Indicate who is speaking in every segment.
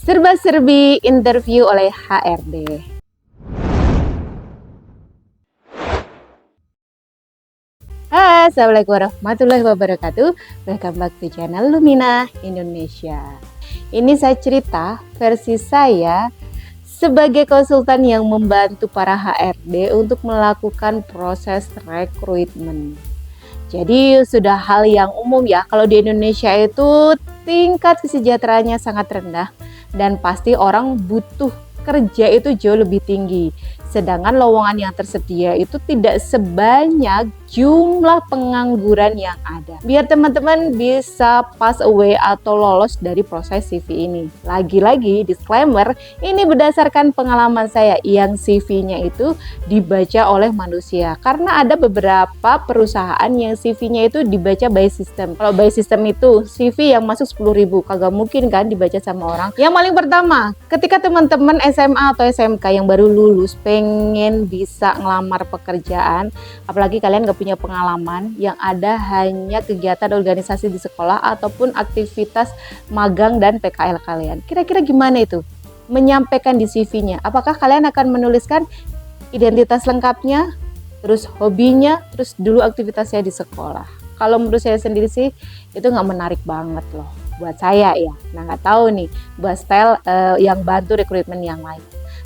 Speaker 1: serba-serbi interview oleh HRD. Hai, Assalamualaikum warahmatullahi wabarakatuh. Welcome back to channel Lumina Indonesia. Ini saya cerita versi saya sebagai konsultan yang membantu para HRD untuk melakukan proses rekrutmen. Jadi sudah hal yang umum ya, kalau di Indonesia itu tingkat kesejahteraannya sangat rendah dan pasti orang butuh kerja itu jauh lebih tinggi. Sedangkan lowongan yang tersedia itu tidak sebanyak jumlah pengangguran yang ada. Biar teman-teman bisa pass away atau lolos dari proses CV ini. Lagi-lagi disclaimer, ini berdasarkan pengalaman saya yang CV-nya itu dibaca oleh manusia. Karena ada beberapa perusahaan yang CV-nya itu dibaca by system. Kalau by system itu CV yang masuk 10.000, kagak mungkin kan dibaca sama orang. Yang paling pertama, ketika teman-teman SMA atau SMK yang baru lulus pengen bisa ngelamar pekerjaan, apalagi kalian gak punya pengalaman, yang ada hanya kegiatan organisasi di sekolah ataupun aktivitas magang dan PKL kalian. Kira-kira gimana itu? Menyampaikan di CV-nya. Apakah kalian akan menuliskan identitas lengkapnya, terus hobinya, terus dulu aktivitasnya di sekolah? Kalau menurut saya sendiri sih, itu nggak menarik banget loh buat saya ya. Nah, nggak tahu nih buat style yang bantu rekrutmen yang lain.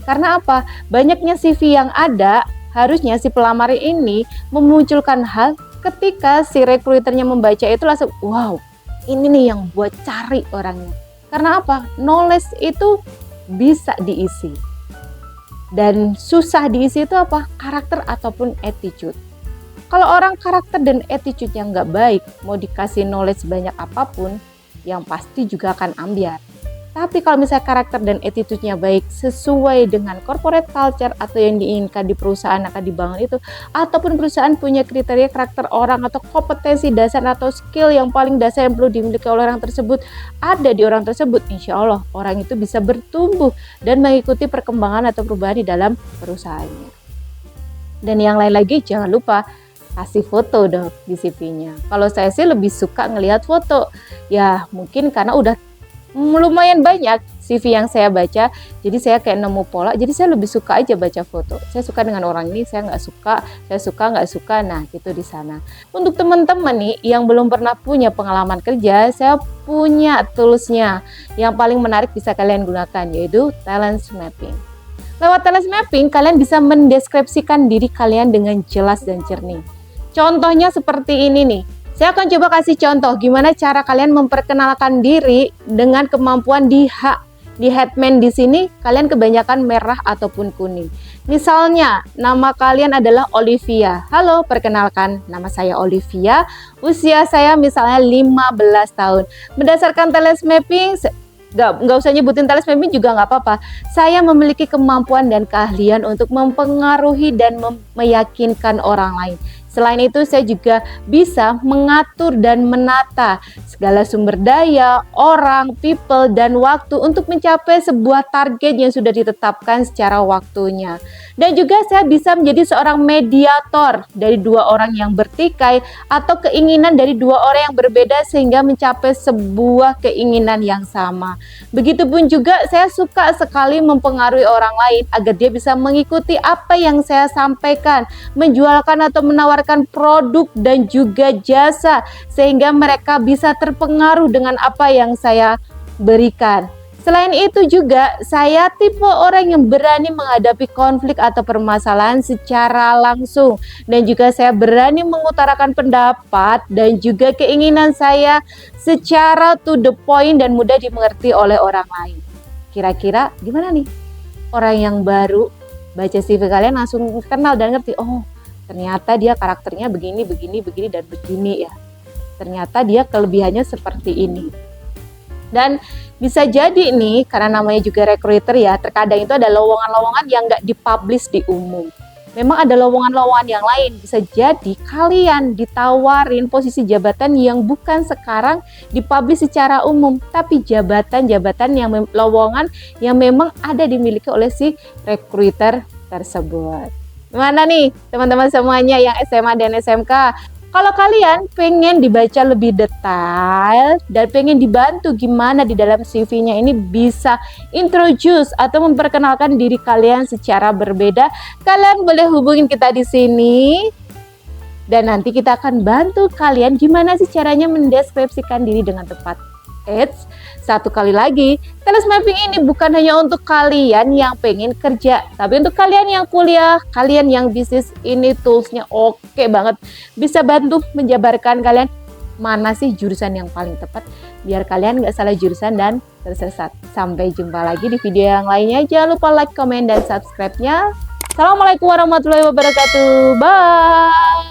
Speaker 1: Karena apa? Banyaknya CV yang ada, harusnya si pelamar ini memunculkan hal ketika si rekruternya membaca itu langsung, wow, ini nih yang buat cari orangnya. Karena apa? Knowledge itu bisa diisi. Dan susah diisi itu apa? Karakter ataupun attitude. Kalau orang karakter dan attitude yang nggak baik, mau dikasih knowledge sebanyak apapun, yang pasti juga akan ambiar. Tapi kalau misalnya karakter dan attitude-nya baik sesuai dengan corporate culture atau yang diinginkan di perusahaan akan dibangun itu, ataupun perusahaan punya kriteria karakter orang atau kompetensi dasar atau skill yang paling dasar yang perlu dimiliki oleh orang tersebut ada di orang tersebut, insya Allah orang itu bisa bertumbuh dan mengikuti perkembangan atau perubahan di dalam perusahaannya. Dan yang lain lagi, jangan lupa kasih foto dong di CV-nya. Kalau saya sih lebih suka ngelihat foto. Ya mungkin karena udah lumayan banyak CV yang saya baca, jadi saya kayak nemu pola, jadi saya lebih suka aja baca foto. Saya suka dengan orang ini, saya nggak suka, saya suka nggak suka, nah itu di sana. Untuk teman-teman nih yang belum pernah punya pengalaman kerja, saya punya toolsnya yang paling menarik bisa kalian gunakan, yaitu talent mapping. Lewat talent mapping, kalian bisa mendeskripsikan diri kalian dengan jelas dan jernih. Contohnya seperti ini nih. Saya akan coba kasih contoh gimana cara kalian memperkenalkan diri dengan kemampuan di H. Di headman di sini kalian kebanyakan merah ataupun kuning. Misalnya nama kalian adalah Olivia. Halo, perkenalkan, nama saya Olivia. Usia saya misalnya 15 tahun. Berdasarkan talent mapping, nggak usah nyebutin talent mapping juga nggak apa-apa. Saya memiliki kemampuan dan keahlian untuk mempengaruhi dan meyakinkan orang lain. Selain itu, saya juga bisa mengatur dan menata segala sumber daya, orang, people, dan waktu untuk mencapai sebuah target yang sudah ditetapkan secara waktunya. Dan juga saya bisa menjadi seorang mediator dari dua orang yang bertikai atau keinginan dari dua orang yang berbeda sehingga mencapai sebuah keinginan yang sama. Begitupun juga saya suka sekali mempengaruhi orang lain agar dia bisa mengikuti apa yang saya sampaikan, menjualkan atau menawarkan produk dan juga jasa sehingga mereka bisa terpengaruh dengan apa yang saya berikan. Selain itu juga saya tipe orang yang berani menghadapi konflik atau permasalahan secara langsung dan juga saya berani mengutarakan pendapat dan juga keinginan saya secara to the point dan mudah dimengerti oleh orang lain. Kira-kira gimana nih? Orang yang baru baca CV kalian langsung kenal dan ngerti, oh ternyata dia karakternya begini, dan begini ya. Ternyata dia kelebihannya seperti ini. Dan bisa jadi nih, karena namanya juga recruiter ya, terkadang itu ada lowongan-lowongan yang nggak dipublish di umum. Memang ada lowongan-lowongan yang lain, bisa jadi kalian ditawarin posisi jabatan yang bukan sekarang dipublish secara umum, tapi jabatan-jabatan yang lowongan yang memang ada dimiliki oleh si recruiter tersebut. Gimana nih teman-teman semuanya yang SMA dan SMK? Kalau kalian pengen dibaca lebih detail dan pengen dibantu gimana di dalam CV-nya ini bisa introduce atau memperkenalkan diri kalian secara berbeda, kalian boleh hubungin kita di sini. Dan nanti kita akan bantu kalian gimana sih caranya mendeskripsikan diri dengan tepat. Eits, satu kali lagi, Tailors Mapping ini bukan hanya untuk kalian yang pengen kerja, tapi untuk kalian yang kuliah, kalian yang bisnis, ini toolsnya oke banget. Bisa bantu menjabarkan kalian mana sih jurusan yang paling tepat, biar kalian nggak salah jurusan dan tersesat. Sampai jumpa lagi di video yang lainnya. Jangan lupa like, komen, dan subscribe-nya. Assalamualaikum warahmatullahi wabarakatuh. Bye!